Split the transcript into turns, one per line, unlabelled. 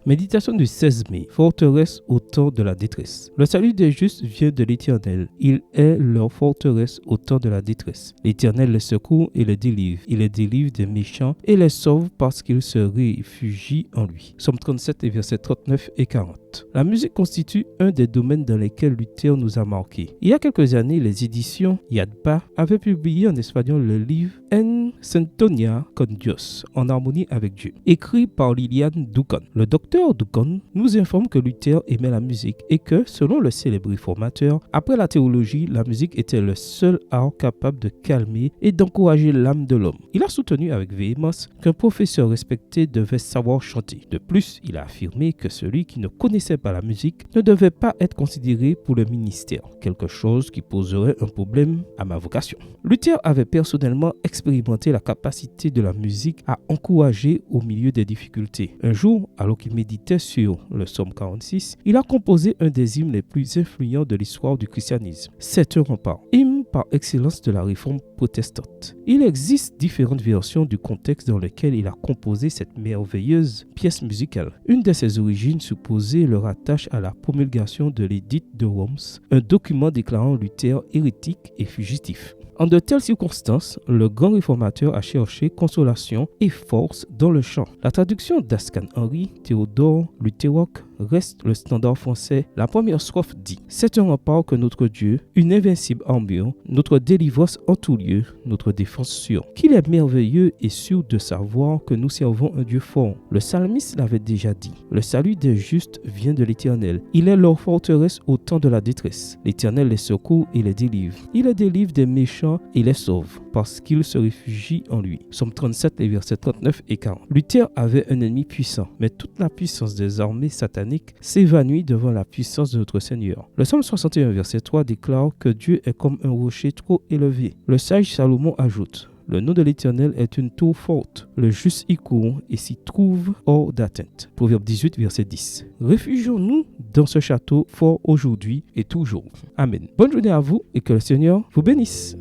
Méditation du 16 mai. Forteresse au temps de la détresse. Le salut des justes vient de l'Éternel. Il est leur forteresse au temps de la détresse. L'Éternel les secourt et les délivre. Il les délivre des méchants et les sauve parce qu'ils se réfugient en lui. Psaume 37 et versets 39 et 40. La musique constitue un des domaines dans lesquels Luther nous a marqués. Il y a quelques années, les éditions Yadpa avaient publié en espagnol le livre En Sintonía con Dios, en harmonie avec Dieu, écrit par Liliane Doucan. Le docteur Doucan nous informe que Luther aimait la musique et que, selon le célèbre réformateur, après la théologie, la musique était le seul art capable de calmer et d'encourager l'âme de l'homme. Il a soutenu avec véhémence qu'un professeur respecté devait savoir chanter. De plus, il a affirmé que celui qui ne connaissait pas la musique ne devait pas être considéré pour le ministère, quelque chose qui poserait un problème à ma vocation. Luther avait personnellement expérimenté la capacité de la musique à encourager au milieu des difficultés. Un jour, alors qu'il méditait sur le psaume 46, il a composé un des hymnes les plus influents de l'histoire du christianisme. C'est un rempart, hymne par excellence de la réforme protestante. Il existe différentes versions du contexte dans lequel il a composé cette merveilleuse pièce musicale. Une de ses origines supposées le rattache à la promulgation de l'édit de Worms, un document déclarant Luther hérétique et fugitif. En de telles circonstances, le grand réformateur a cherché consolation et force dans le chant. La traduction d'Ascan Henry Théodore Lutherok reste le standard français. La première strophe dit « C'est un rempart que notre Dieu, une invincible armure, notre délivrance en tout lieu, notre défense sûre. Qu'il est merveilleux et sûr de savoir que nous servons un Dieu fort. » Le psalmiste l'avait déjà dit. Le salut des justes vient de l'Éternel. Il est leur forteresse au temps de la détresse. L'Éternel les secourt et les délivre. Il les délivre des méchants et les sauve, parce qu'ils se réfugient en lui. Psaume 37, les versets 39 et 40. Luther avait un ennemi puissant, mais toute la puissance des armées sataniques s'évanouit devant la puissance de notre Seigneur. Le Psaume 61, verset 3 déclare que Dieu est comme un rocher trop élevé. Le sage Salomon ajoute: le nom de l'Éternel est une tour forte. Le juste y court et s'y trouve hors d'atteinte. Proverbe 18, verset 10. Réfugions-nous dans ce château fort aujourd'hui et toujours. Amen. Bonne journée à vous et que le Seigneur vous bénisse.